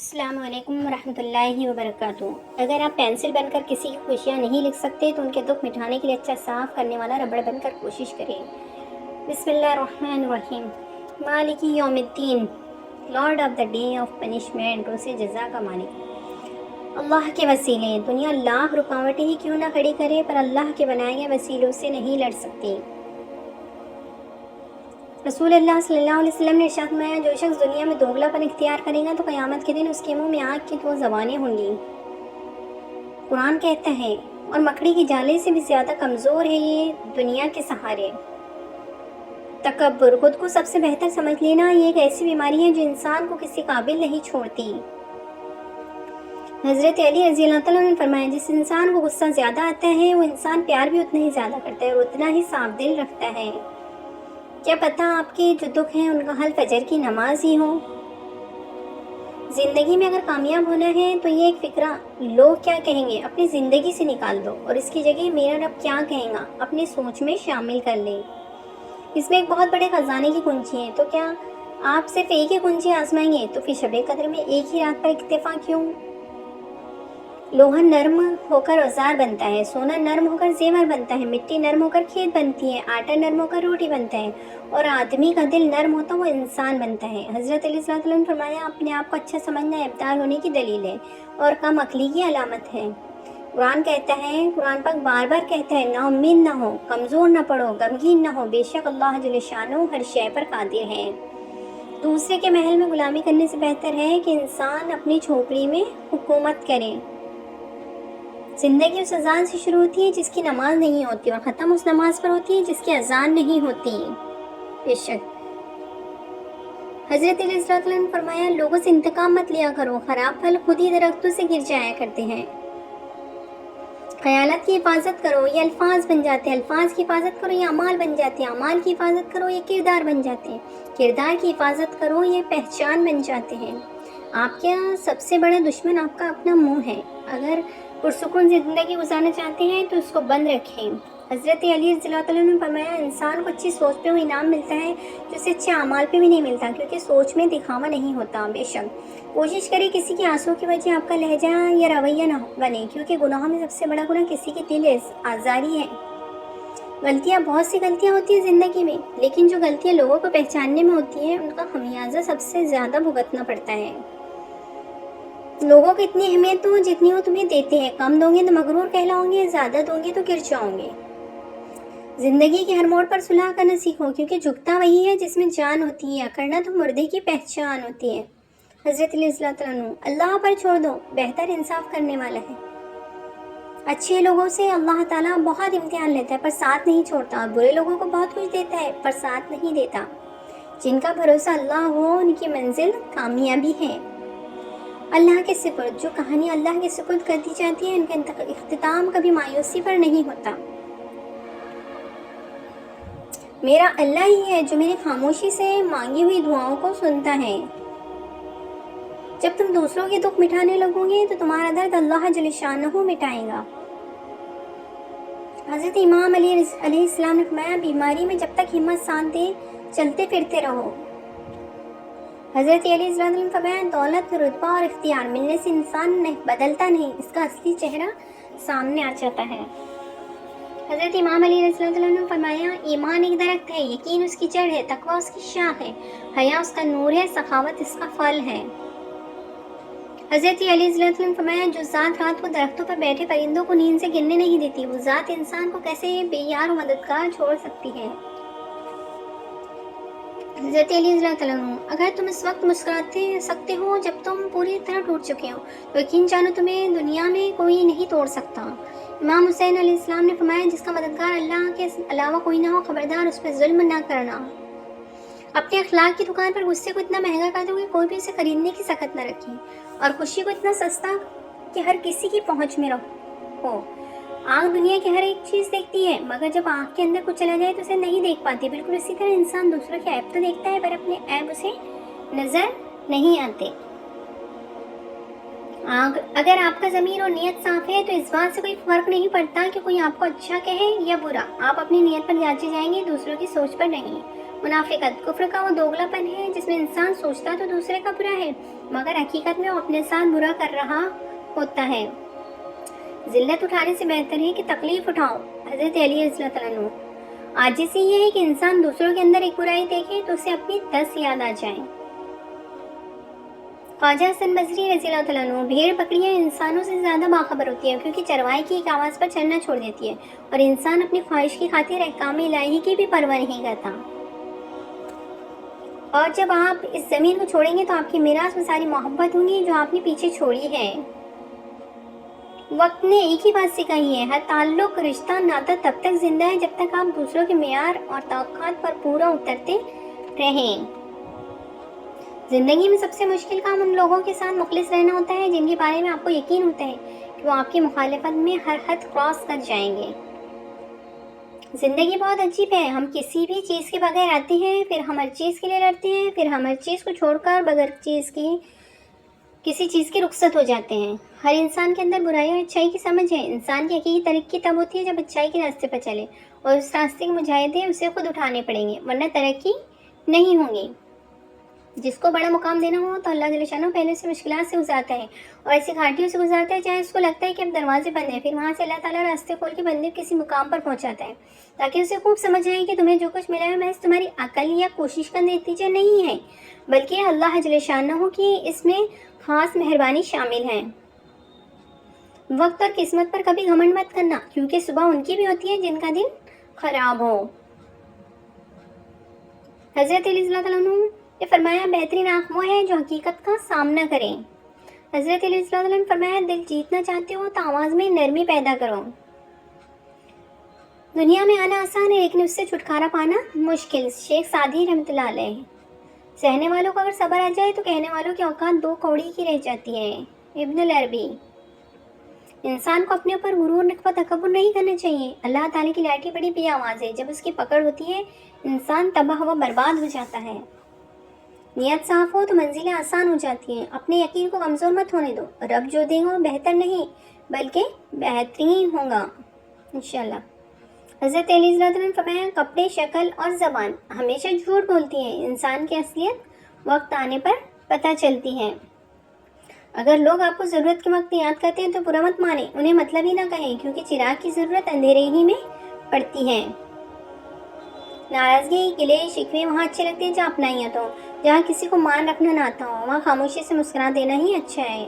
अस्सलाम वालेकुम रहमतुल्लाहि वबरकातुहू। अगर आप पेंसिल बनकर किसी की खुशियाँ नहीं लिख सकते तो उनके दुख मिटाने के लिए अच्छा साफ करने वाला रबड़ बनकर कोशिश करें। बिस्मिल्लाहिर्रहमानिर्रहीम। मालिकी यौमिद्दीन, lord of the day of punishment, रोज़े जज़ा का मालिक। अल्लाह के वसीले दुनिया लाख रुकावटें ही क्यों ना खड़ी करे, पर अल्लाह के बनाए गए वसीलों से नहीं लड़ सकती। रसूलुल्लाह सल्लल्लाहु अलैहि वसल्लम ने इरशाद फरमाया, जो शख्स दुनिया में दोगलापन इख्तियार करेगा तो क़यामत के दिन उसके मुंह में आग की 2 ज़बानें होंगी। कुरान कहता है, और मकड़ी की जाले से भी ज़्यादा कमज़ोर है ये दुनिया के सहारे। तकब्बुर, खुद को सबसे बेहतर समझ लेना, ये एक ऐसी बीमारी है जो इंसान को किसी काबिल नहीं छोड़ती। हज़रत अली रज़ी अल्लाह तआला ने फरमाया, जिस इंसान को गुस्सा ज़्यादा आता है वो इंसान प्यार भी उतना ही ज़्यादा करता है और उतना ही साफ दिल रखता है। क्या पता आपके जो दुख हैं उनका हल फजर की नमाज ही हो। ज़िंदगी में अगर कामयाब होना है तो ये एक फ़िक्रा, लोग क्या कहेंगे, अपनी ज़िंदगी से निकाल दो और इसकी जगह मेरा रब क्या कहेगा अपनी सोच में शामिल कर लें। इसमें एक बहुत बड़े ख़जाने की कुंजी है। तो क्या आप सिर्फ एक ही कुंजी आजमाएंगे? तो फिर शब कद्र में एक ही रात पर इक्तिफा क्यों? लोहा नर्म होकर औजार बनता है, सोना नर्म होकर जेवर बनता है, मिट्टी नर्म होकर खेत बनती है, आटा नर्म होकर रोटी बनता है और आदमी का दिल नर्म होता वो इंसान बनता है। हज़रत अली सल्लल्लाहु अलैहि वसल्लम ने फरमाया, अपने आप को अच्छा समझना इब्दाल होने की दलील है और कम अक्ली की अलामत है। कुरान कहता है, कुरान पाक बार बार कहता है, ना उम्मीद ना हो, कमज़ोर ना पड़ो, गमगीन ना हो, बेशक अल्लाह जल्ल शानो हर शय पर कादिर है। दूसरे के महल में गुलामी करने से बेहतर है कि इंसान अपनी झोपड़ी में हुकूमत करे। ज़िंदगी उस अजान से शुरू होती है जिसकी नमाज नहीं होती और ख़त्म उस नमाज पर होती है जिसकी अजान नहीं होती। बेशक हज़रत अली रज़ियल्लाहु अन्हु ने फरमाया, लोगों से इंतकाम मत लिया करो, ख़राब फल खुद ही दरख्तों से गिर जाया करते हैं। ख़यालात की हिफाजत करो, ये अल्फाज बन जाते हैं, अल्फाज की हिफाजत करो, ये अमाल बन जाते हैं, अमाल की हिफाजत करो, ये किरदार बन जाते हैं, किरदार की हिफाजत करो, ये पहचान बन जाते हैं। आपका सबसे बड़ा दुश्मन आपका अपना मुँह है। अगर पुरसुकून ज़िंदगी गुजारना चाहते हैं तो उसको बंद रखें। हज़रत अली रज़ियल्लाहु अन्हु ने फरमाया, इंसान को अच्छी सोच पे वो इनाम मिलता है जो उसे अच्छे अमाल पे भी नहीं मिलता, क्योंकि सोच में दिखावा नहीं होता। बेशक कोशिश करें किसी की आंसू की वजह आपका लहजा या रवैया ना बने, क्योंकि गुनाहों में सबसे बड़ा गुनाह किसी की दिल आज़ारी है। बहुत सी गलतियाँ होती हैं ज़िंदगी में, लेकिन जो गलतियाँ लोगों को पहचानने में होती हैं उनका खमियाजा सबसे ज़्यादा भुगतना पड़ता है। लोगों को इतनी अहमियत दो जितनी वो तुम्हें देते हैं, कम दोगे तो मगरूर कहलाओगे, ज़्यादा दोगे तो गिर जाओगे। ज़िंदगी के हर मोड़ पर सुलह करना सीखो, क्योंकि झुकता वही है जिसमें जान होती है, अकड़ना तो मुर्दे की पहचान होती है। हज़रत अली रज़ियल्लाहु अन्हु, अल्लाह पर छोड़ दो, बेहतर इंसाफ करने वाला है। अच्छे लोगों से अल्लाह ताला बहुत इम्तिहान लेता है पर साथ नहीं छोड़ता, और बुरे लोगों को बहुत कुछ देता है पर साथ नहीं देता। जिनका भरोसा अल्लाह हो उनकी मंजिल कामयाबी है। अल्लाह के सिपुर्द, जो कहानी अल्लाह के सिपुर्द कर दी जाती है उनका इख्तिताम कभी मायूसी पर नहीं होता। मेरा अल्लाह ही है जो मेरी खामोशी से मांगी हुई दुआओं को सुनता है। जब तुम दूसरों के दुख मिटाने लगोगे तो तुम्हारा दर्द अल्लाह जल्ल शानहू मिटाएगा। हज़रत इमाम अली अलैहिस्सलाम ने फरमाया, बीमारी में जब तक हिम्मत साथ दे चलते फिरते रहो। हज़रत अली ने फरमाया, दौलत, रुतबा और इख्तियार मिलने से इंसान नहीं बदलता नहीं, इसका असली चेहरा सामने आ जाता है। हज़रत इमाम अली ने फरमाया, ईमान एक दरख्त है, यकीन उसकी जड़ है, तकवा उसकी शाख है, हया उसका नूर है, सखावत इसका फल है। हज़रत अली ने फरमाया, जो ज़ात रात को दरख्तों पर बैठे परिंदों को नींद से गिरने नहीं देती, वो ज़ात इंसान को कैसे बेयार और मददगार छोड़ सकती है। हज़रत अली रज़ियल्लाहु अन्हु, अगर तुम इस वक्त मुस्कुराते सकते हो जब तुम पूरी तरह टूट चुके हो, तो यकीन जानो तुम्हें दुनिया में कोई नहीं तोड़ सकता। इमाम हुसैन अलैहिस्सलाम ने फरमाया, जिसका मददगार अल्लाह के अलावा कोई ना हो, खबरदार उस पर जुल्म ना करना। अपने अखलाक की दुकान पर गुस्से को इतना महंगा कर दो कि कोई भी उसे खरीदने की सकत न रखे, और खुशी को इतना सस्ता कि हर किसी की पहुँच में हो। आँख दुनिया की हर एक चीज़ देखती है, मगर जब आँख के अंदर कुछ चला जाए तो उसे नहीं देख पाती। बिल्कुल इसी तरह इंसान दूसरों के ऐब तो देखता है पर अपने ऐब उसे नज़र नहीं आते। अगर आपका ज़मीर और नीयत साफ है तो इस बात से कोई फ़र्क नहीं पड़ता कि कोई आपको अच्छा कहे या बुरा, आप अपनी नीयत पर जांचे जाएंगे, दूसरों की सोच पर नहीं। मुनाफिकत कुफ्र का वो दोगलापन है जिसमें इंसान सोचता तो दूसरे का बुरा है मगर हकीकत में वो अपने साथ बुरा कर रहा होता है। जिल्लत उठाने से बेहतर है कि तकलीफ उठाओ। हज़रत अली रज़ियल्लाहु ताला अन्हु। आजिज़ी ये है कि इंसान दूसरों के अंदर एक बुराई देखे तो उसे अपनी 10 याद आ जाए। ख्वाजा हसन बसरी रज़ियल्लाहु ताला अन्हु। भेड़ बकरियां इंसानों से ज़्यादा बाखबर होती है क्योंकि चरवाहे की एक आवाज़ पर चलना छोड़ देती है और इंसान अपनी ख्वाहिश की खातिर अहकाम इलाही की भी परवाह नहीं करता। और जब आप इस ज़मीन को छोड़ेंगे तो आपकी मीरास में सारी मोहब्बत होंगी जो आपने पीछे छोड़ी है। वक्त ने एक ही बात सिखाई है, हर ताल्लुक रिश्ता नाता तब तक जिंदा है जब तक आप दूसरों के मेयार और तवक्कात पर पूरा उतरते रहें। जिंदगी में सबसे मुश्किल काम उन लोगों के साथ मुखलिस रहना होता है जिनके बारे में आपको यकीन होता है कि वो आपकी मुखालिफत में हर हद क्रॉस कर जाएंगे। जिंदगी बहुत अजीब है, हम किसी भी चीज़ के बगैर आते हैं, फिर हम हर चीज़ के लिए लड़ते हैं, फिर हम हर चीज़ को छोड़कर बगैर किसी चीज़ की रुखसत हो जाते हैं। हर इंसान के अंदर बुराई और अच्छाई की समझ है। इंसान की हकीकी तरक्की तब होती है जब अच्छाई के रास्ते पर चले और उस रास्ते के मुजाहिदे उसे खुद उठाने पड़ेंगे वरना तरक्की नहीं होगी। जिसको बड़ा मुकाम देना हो तो अल्लाह जल्ल शानो पहले से मुश्किलात से गुजारता है और ऐसी घाटियों से गुजारता है जहाँ इसको लगता है कि अब दरवाजे बंद हैं, फिर वहाँ से अल्लाह ताला रास्ते खोल के बंदे किसी मुकाम पर पहुँचाता है ताकि उसे खूब समझ आए कि तुम्हें जो कुछ मिला है महज तुम्हारी अकल या कोशिश का नतीजा नहीं है बल्कि अल्लाह जल्ल शानो की इसमें खास मेहरबानी शामिल है। वक्त और किस्मत पर कभी घमंड मत करना क्योंकि सुबह उनकी भी होती है जिनका दिन खराब हो। हज़रत अली रज़ियल्लाहु ताला अन्हु ने फरमाया बेहतरीन आँख वो है जो हकीकत का सामना करें। हज़रत अली रज़ियल्लाहु ताला ने फरमाया दिल जीतना चाहते हो तो आवाज़ में नरमी पैदा करो। दुनिया में आना आसान है लेकिन उससे छुटकारा पाना मुश्किल। शेख सादी रहमतुल्लाह अलैह। सहने वालों को अगर सब्र आ जाए तो कहने वालों की औकात 2 कौड़ी की रह जाती है। इब्नुल अरबी। इंसान को अपने ऊपर गुरूर नकबा तकब्बुर नहीं करना चाहिए। अल्लाह ताला की लाठी बड़ी भी आवाज़ है, जब उसकी पकड़ होती है इंसान तबाह व बर्बाद हो जाता है। नियत साफ हो तो मंजिलें आसान हो जाती हैं। अपने यकीन को कमज़ोर मत होने दो। रब जो देगा वो बेहतर नहीं बल्कि बेहतरीन होगा इंशाल्लाह। हज़रत अली रज़ियल्लाहु अन्हु ने फरमाया कपड़े, शक्ल और ज़बान हमेशा झूठ बोलती हैं। इंसान की असलियत वक्त आने पर पता चलती है। अगर लोग आपको ज़रूरत के वक्त याद करते हैं तो बुरा मत माने, उन्हें मतलब ही ना कहें क्योंकि चिराग की ज़रूरत अंधेरे ही में पड़ती है। नाराज़गी, गिले शिकवे वहाँ अच्छे लगते हैं जहाँ अपनाइयत हो। जहाँ किसी को मान रखना ना आता हो वहाँ खामोशी से मुस्कुरा देना ही अच्छा है।